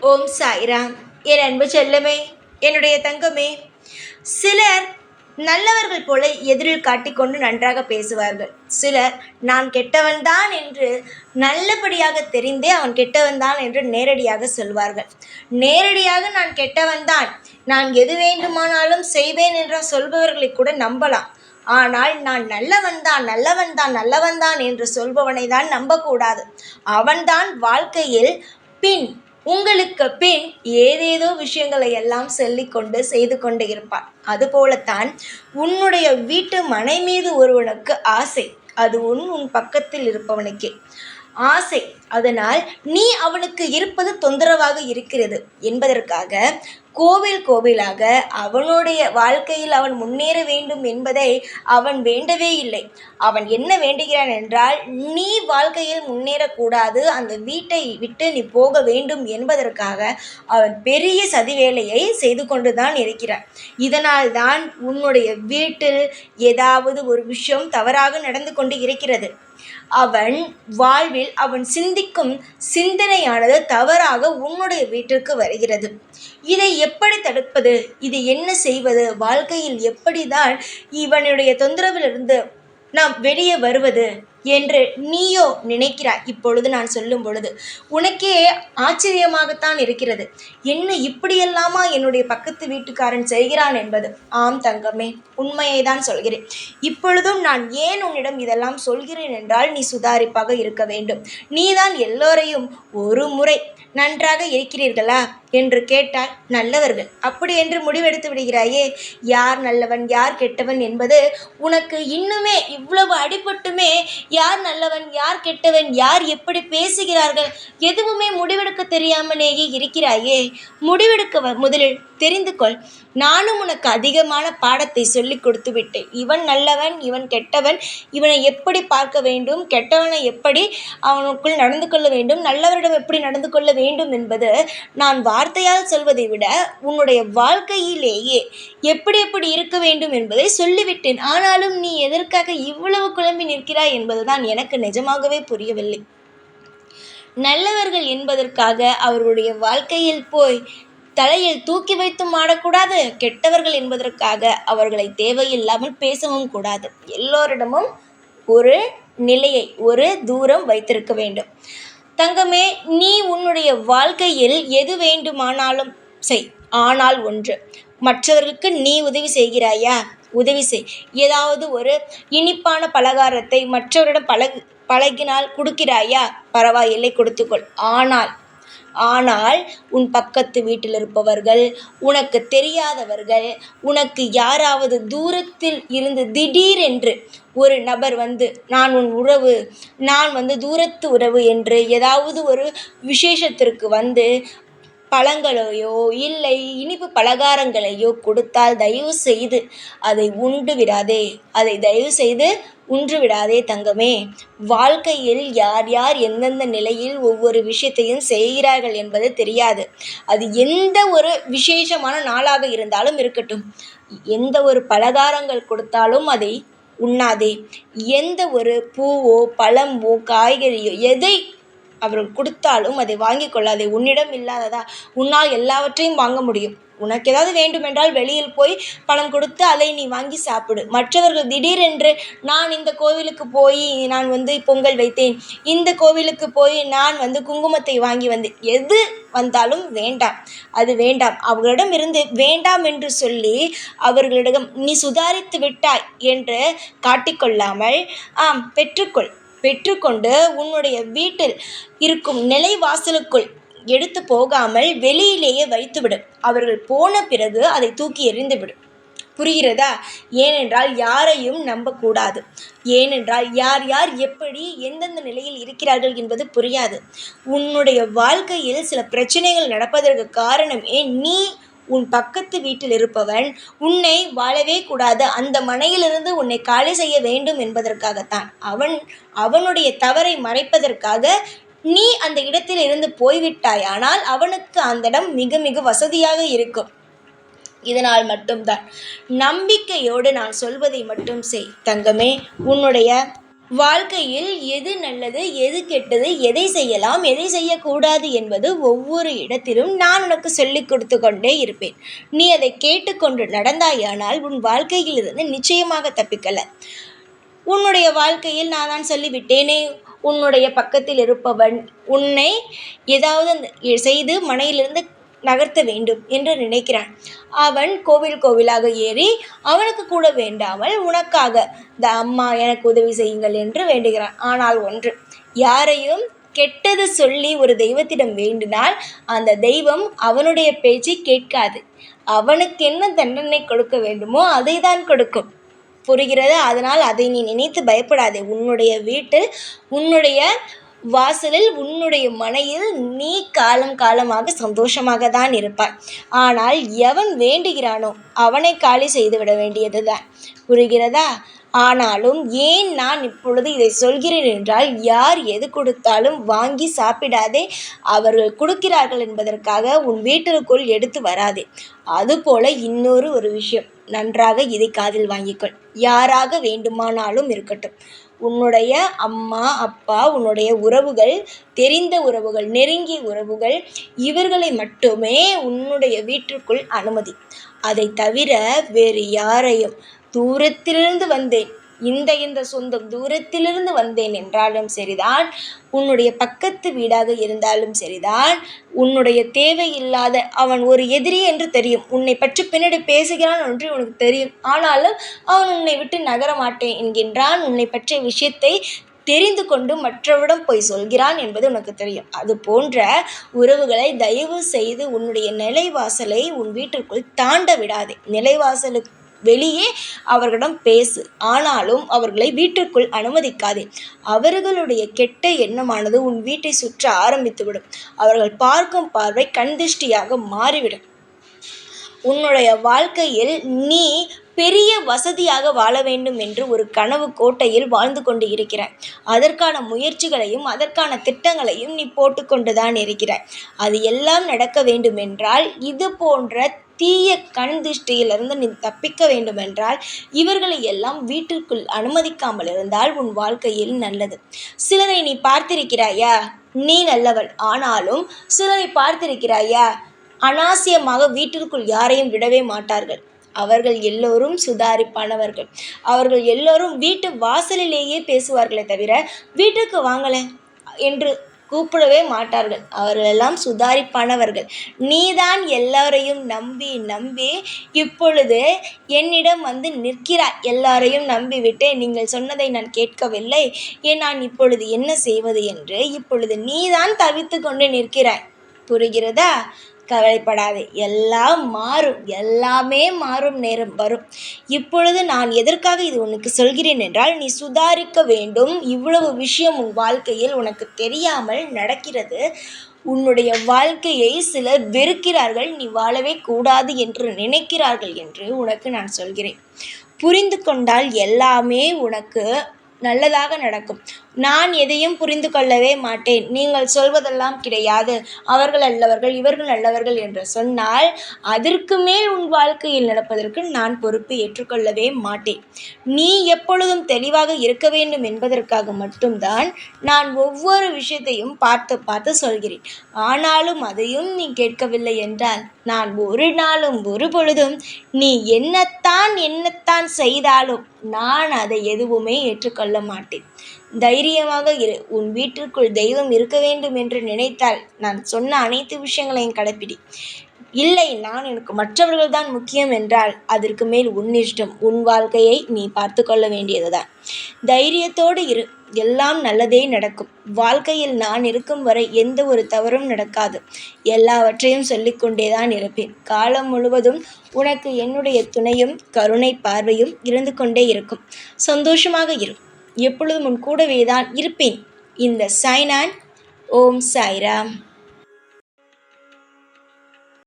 ஓம் சாய்ராம். என் அன்பு செல்லமே, என்னுடைய தங்கமே, சிலர் நல்லவர்கள் போல எதிரில் காட்டிக்கொண்டு நன்றாக பேசுவார்கள். சிலர் நான் கெட்டவன்தான் என்று நல்லபடியாக தெரிந்தே அவன் கெட்டவன்தான் என்று நேரடியாக சொல்வார்கள். நேரடியாக நான் கெட்டவன்தான், நான் எது வேண்டுமானாலும் செய்வேன் என்ற சொல்பவர்களை கூட நம்பலாம். ஆனால் நான் நல்லவன்தான் நல்லவன்தான் நல்லவன்தான் என்று சொல்பவனை தான் நம்பக்கூடாது. அவன்தான் வாழ்க்கையில் உங்களுக்கு பின் ஏதேதோ விஷயங்களை எல்லாம் சொல்லிக்கொண்டு செய்து கொண்டு இருப்பான். அதுபோலத்தான் உன்னுடைய வீட்டு மனை மீது ஒருவனுக்கு ஆசை. அது உன் பக்கத்தில் இருப்பவனுக்கே ஆசை. அதனால் நீ அவனுக்கு இருப்பது தொந்தரவாக இருக்கிறது என்பதற்காக கோவிலாக அவனுடைய வாழ்க்கையில் அவன் முன்னேற வேண்டும் என்பதை அவன் வேண்டவே இல்லை. அவன் என்ன வேண்டுகிறான் என்றால், நீ வாழ்க்கையில் முன்னேறக்கூடாது, அந்த வீட்டை விட்டு நீ போக வேண்டும் என்பதற்காக அவன் பெரிய சதி வேலையை செய்து கொண்டுதான் இருக்கிறான். இதனால் தான் உன்னுடைய வீட்டில் ஏதாவது ஒரு விஷயம் தவறாக நடந்து கொண்டு இருக்கிறது. அவன் வாழ்வில் அவன் சிந்திக்கும் சிந்தனையானது தவறாக உன்னுடைய வீட்டிற்கு வருகிறது. இதை எப்படி தடுப்பது? இது என்ன செய்வது? வாழ்க்கையில் எப்படிதான் இவனுடைய தொந்தரவிலிருந்து நாம் வெளியே வருவது என்று நீயோ நினைக்கிறாய். இப்பொழுது நான் சொல்லும் பொழுது உனக்கே ஆச்சரியமாகத்தான் இருக்கிறது. என்ன இப்படியெல்லாமா என்னுடைய பக்கத்து வீட்டுக்காரன் செய்கிறான் என்பது. ஆம் தங்கமே, உண்மையை தான் சொல்கிறேன். இப்பொழுதும் நான் ஏன் உன்னிடம் இதெல்லாம் சொல்கிறேன் என்றால், நீ சுதாரிப்பாக இருக்க வேண்டும். நீதான் எல்லோரையும் ஒரு முறை நன்றாக இருக்கிறீர்களா என்று கேட்டால் நல்லவர்கள் அப்படி என்று முடிவெடுத்து விடுகிறாயே. யார் நல்லவன் யார் கெட்டவன் என்பது உனக்கு இன்னுமே இவ்வளவு அடிபட்டுமே யார் நல்லவன் யார் கெட்டவன் யார் எப்படி பேசுகிறார்கள் எதுவுமே முடிவெடுக்க தெரியாமலேயே இருக்கிறாயே. முடிவெடுக்க முதலில் தெரிந்து கொள். நானும் உனக்கு அதிகமான பாடத்தை சொல்லி கொடுத்து விட்டேன். இவன் நல்லவன் இவன் கெட்டவன், இவனை எப்படி பார்க்க வேண்டும், கெட்டவனை எப்படி அவனுக்குள் நடந்து கொள்ள வேண்டும், நல்லவரிடம் எப்படி நடந்து கொள்ள வேண்டும் என்பது நான் வார்த்தையால் சொல்வதை விட உன்னுடைய வாழ்க்கையிலேயே எப்படி எப்படி இருக்க வேண்டும் என்பதை சொல்லிவிட்டேன். ஆனாலும் நீ எதற்காக இவ்வளவு குழம்பி நிற்கிறாய் என்பதுதான் எனக்கு நிஜமாகவே புரியவில்லை. நல்லவர்கள் என்பதற்காக அவர்களுடைய வாழ்க்கையில் போய் தலையில் தூக்கி வைத்தும் ஆடக்கூடாது. கெட்டவர்கள் என்பதற்காக அவர்களை தேவையில்லாமல் பேசவும் கூடாது. எல்லோரிடமும் ஒரு நிலையை ஒரு தூரம் வைத்திருக்க வேண்டும். தங்கமே, நீ உன்னுடைய வாழ்க்கையில் எது வேண்டுமானாலும் செய். ஆனால் ஒன்று, மற்றவர்களுக்கு நீ உதவி செய்கிறாயா? உதவி செய். ஏதாவது ஒரு இனிப்பான பலகாரத்தை மற்றவரிடம் பழகினால் கொடுக்கிறாயா? பரவாயில்லை, கொடுத்துக்கொள். ஆனால் உன் பக்கத்து வீட்டில் இருப்பவர்கள், உனக்கு தெரியாதவர்கள், உனக்கு யாராவது தூரத்தில் இருந்து திடீரென்று ஒரு நபர் வந்து நான் தூரத்து உறவு என்று ஏதாவது ஒரு விசேஷத்திற்கு வந்து பழங்களையோ இல்லை இனிப்பு பலகாரங்களையோ கொடுத்தால் தயவு செய்து அதை உண்டு விடாதே. அதை தயவு செய்து உன்று விடாதே தங்கமே. வாழ்க்கையில் யார் யார் எந்தெந்த நிலையில் ஒவ்வொரு விஷயத்தையும் செய்கிறார்கள் என்பது தெரியாது. அது எந்த ஒரு விசேஷமான நாளாக இருந்தாலும் இருக்கட்டும், எந்த ஒரு பலகாரங்கள் கொடுத்தாலும் அதை உண்ணாதே. எந்த ஒரு பூவோ பழமோ காய்கறியோ எதை அவர்கள் கொடுத்தாலும் அதை வாங்கி கொள்ளாதே. உன்னிடம் இல்லாததா? உன்னால் எல்லாவற்றையும் வாங்க முடியும். உனக்கு ஏதாவது வேண்டுமென்றால் வெளியில் போய் பணம் கொடுத்து அதை நீ வாங்கி சாப்பிடு. மற்றவர்கள் திடீரென்று நான் இந்த கோவிலுக்கு போய் நான் பொங்கல் வைத்தேன், இந்த கோவிலுக்கு போய் நான் குங்குமத்தை வாங்கி வந்தேன், எது வந்தாலும் வேண்டாம், அது வேண்டாம். அவர்களிடம் இருந்து வேண்டாம் என்று சொல்லி அவர்களிடம் நீ சுதாரித்து விட்டாய் என்று காட்டிக்கொள்ளாமல் பெற்றுக்கொண்டு உன்னுடைய வீட்டில் இருக்கும் நிலைவாசலுக்குள் எடுத்து போகாமல் வெளியிலேயே வைத்துவிடு. அவர்கள் போன பிறகு அதை தூக்கி எறிந்துவிடு. புரிகிறதா? ஏனென்றால் யாரையும் நம்பக்கூடாது. ஏனென்றால் யார் யார் எப்படி எந்தெந்த நிலையில் இருக்கிறார்கள் என்பது புரியாது. உன்னுடைய வாழ்க்கையில் சில பிரச்சனைகள் நடப்பதற்கு காரணமே நீ உன் பக்கத்து வீட்டில் இருப்பவன் உன்னை வாழவே கூடாது, அந்த மனையிலிருந்து உன்னை காலி செய்ய வேண்டும் என்பதற்காகத்தான். அவனுடைய தவறை மறைப்பதற்காக நீ அந்த இடத்தில் இருந்து போய்விட்டாய். ஆனால் அவனுக்கு அந்த இடம் மிக மிக வசதியாக இருக்கும். இதனால் மட்டும்தான் நம்பிக்கையோடு நான் சொல்வதை மட்டும் செய் தங்கமே. உன்னுடைய வாழ்க்கையில் எது நல்லது, எது கெட்டது, எதை செய்யலாம், எதை செய்யக்கூடாது என்பது ஒவ்வொரு இடத்திலும் நான் உனக்கு சொல்லிக் கொடுத்து கொண்டே இருப்பேன். நீ அதை கேட்டுக்கொண்டு நடந்தாயானால் உன் வாழ்க்கையிலிருந்து நிச்சயமாக தப்பிக்கலாம். உன்னுடைய வாழ்க்கையில் நான் தான் சொல்லிவிட்டேனே, உன்னுடைய பக்கத்தில் இருப்பவன் உன்னை ஏதாவது செய்து மனையிலிருந்து நகர்த்த வேண்டும் என்று நினைக்கிறான். அவன் கோவில் கோவிலாக ஏறி அவனுக்கு கூட வேண்டாமல் உனக்காக இந்த அம்மா எனக்கு உதவி செய்யுங்கள் என்று வேண்டுகிறான். ஆனால் ஒன்று, யாரையும் கெட்டது சொல்லி ஒரு தெய்வத்திடம் வேண்டினால் அந்த தெய்வம் அவனுடைய பேச்சை கேட்காது. அவனுக்கு என்ன தண்டனை கொடுக்க வேண்டுமோ அதை தான் கொடுக்கும். புரிகிறதா? அதனால் அதை நீ நினைத்து பயப்படாதே. உன்னுடைய வீட்டில், உன்னுடைய வாசலில், உன்னுடைய மனையில் நீ காலம் காலமாக சந்தோஷமாக தான் இருப்பாய். ஆனால் எவன் வேண்டுகிறானோ அவனை காலி செய்துவிட வேண்டியதுதான். புரிகிறதா? ஆனாலும் ஏன் நான் இப்பொழுது இதை சொல்கிறேன் என்றால், யார் எது கொடுத்தாலும் வாங்கி சாப்பிடாதே. அவர்கள் கொடுக்கிறார்கள் என்பதற்காக உன் வீட்டிற்குள் எடுத்து வராதே. அதுபோல இன்னொரு விஷயம், நன்றாக இதை காதில் வாங்கிக்கொள். யாராக வேண்டுமானாலும் இருக்கட்டும், உன்னுடைய அம்மா அப்பா, உன்னுடைய உறவுகள், தெரிந்த உறவுகள், நெருங்கிய உறவுகள், இவர்களை மட்டுமே உன்னுடைய வீட்டிற்குள் அனுமதி. அதை தவிர வேறு யாரையும், தூரத்திலிருந்து வந்தேன், இந்த சொந்தம் தூரத்திலிருந்து வந்தேன் என்றாலும் சரிதான், உன்னுடைய பக்கத்து வீடாக இருந்தாலும் சரிதான், உன்னுடைய தேவையில்லாத அவன் ஒரு எதிரி என்று தெரியும், உன்னை பற்றி பின்னாடி பேசுகிறான் என்று உனக்கு தெரியும், ஆனாலும் அவன் உன்னை விட்டு நகர மாட்டேன் என்கின்றான். உன்னை பற்றிய விஷயத்தை தெரிந்து கொண்டு மற்றவரிடம் போய் சொல்கிறான் என்பது உனக்கு தெரியும். அது போன்ற உறவுகளை தயவு செய்து உன்னுடைய நிலைவாசலை உன் வீட்டிற்குள் தாண்ட விடாதே. நிலைவாசலுக்கு வெளியே அவர்களிடம் பேசு, ஆனாலும் அவர்களை வீட்டிற்குள் அனுமதிக்காதே. அவர்களுடைய கெட்ட எண்ணமானது உன் வீட்டை சுற்ற ஆரம்பித்துவிடும். அவர்கள் பார்க்கும் பார்வை கண்திஷ்டியாக மாறிவிடும். உன்னுடைய வாழ்க்கையில் நீ பெரிய வசதியாக வாழ வேண்டும் என்று ஒரு கனவு கோட்டையில் வாழ்ந்து கொண்டு இருக்கிறாய். அதற்கான முயற்சிகளையும் அதற்கான திட்டங்களையும் நீ போட்டுக்கொண்டுதான் இருக்கிறாய். அது எல்லாம் நடக்க வேண்டுமென்றால், இது போன்ற தீய கண் திருஷ்டியிலிருந்து நீ தப்பிக்க வேண்டுமென்றால், இவர்களை எல்லாம் வீட்டிற்குள் அனுமதிக்காமல் இருந்தால் உன் வாழ்க்கையில் நல்லது. சிலரை நீ பார்த்திருக்கிறாயா? நீ நல்லவள், ஆனாலும் சிலரை பார்த்திருக்கிறாயா? அனாவசியமாக வீட்டிற்குள் யாரையும் விடவே மாட்டார்கள். அவர்கள் எல்லோரும் சுதாரிப்பானவர்கள். அவர்கள் எல்லோரும் வீட்டு வாசலிலேயே பேசுவார்களே தவிர வீட்டுக்கு வாங்கலை என்று கூப்பிடவே மாட்டார்கள். அவர்களெல்லாம் சுதாரிப்பானவர்கள். நீதான் எல்லாரையும் நம்பி நம்பி இப்பொழுது என்னிடம் வந்து நிற்கிறாய். எல்லாரையும் நம்பிவிட்டு நீங்கள் சொன்னதை நான் கேட்கவில்லை, நான் இப்பொழுது என்ன செய்வது என்று இப்பொழுது நீதான் தவித்து கொண்டு நிற்கிறாய். புரிகிறதா? கவலைப்படாதே, எல்லாம் மாறும். எல்லாமே மாறும் நேரம் வரும். இப்பொழுது நான் எதற்காக இது உனக்கு சொல்கிறேன் என்றால், நீ சுதாரிக்க வேண்டும். இவ்வளவு விஷயம் உன் வாழ்க்கையில் உனக்கு தெரியாமல் நடக்கிறது. உன்னுடைய வாழ்க்கையை சிலர் வெறுக்கிறார்கள், நீ வாழவே கூடாது என்று நினைக்கிறார்கள் என்று உனக்கு நான் சொல்கிறேன். புரிந்து கொண்டால் எல்லாமே உனக்கு நல்லதாக நடக்கும். நான் எதையும் புரிந்து கொள்ளவே மாட்டேன், நீங்கள் சொல்வதெல்லாம் கிடையாது, அவர்கள் நல்லவர்கள், இவர்கள் நல்லவர்கள் என்று சொன்னால் அதற்கு மேல் உன் வாழ்க்கையில் நடப்பதற்கு நான் பொறுப்பு ஏற்றுக்கொள்ளவே மாட்டேன். நீ எப்பொழுதும் தெளிவாக இருக்க வேண்டும் என்பதற்காக மட்டும்தான் நான் ஒவ்வொரு விஷயத்தையும் பார்த்து பார்த்து சொல்கிறேன். ஆனாலும் அதையும் நீ கேட்கவில்லை என்றால் நான் ஒரு நாளும் ஒரு பொழுதும் நீ என்னத்தான் செய்தாலும் நான் அதை எதுவுமே ஏற்றுக்கொள்ள மாட்டேன். தைரியமாக இரு. உன் வீட்டிற்குள் தெய்வம் இருக்க வேண்டும் என்று நினைத்தால் நான் சொன்ன அனைத்து விஷயங்களையும் கடைப்பிடி. இல்லை, எனக்கு மற்றவர்கள் தான் முக்கியம் என்றால் அதற்கு மேல் உன் இஷ்டம். உன் வாழ்க்கையை நீ பார்த்து கொள்ள வேண்டியதுதான். தைரியத்தோடு இரு, எல்லாம் நல்லதே நடக்கும். வாழ்க்கையில் நான் இருக்கும் வரை எந்த ஒரு தவறும் நடக்காது. எல்லாவற்றையும் சொல்லிக்கொண்டே தான் இருப்பேன். காலம் முழுவதும் உனக்கு என்னுடைய துணையும் கருணை பார்வையும் இருந்து கொண்டே இருக்கும். சந்தோஷமாக இரு. எப்பொழுதும் உன் கூடவே தான் இருப்பேன். இந்த சாய்நான். ஓம் சாய்ராம்.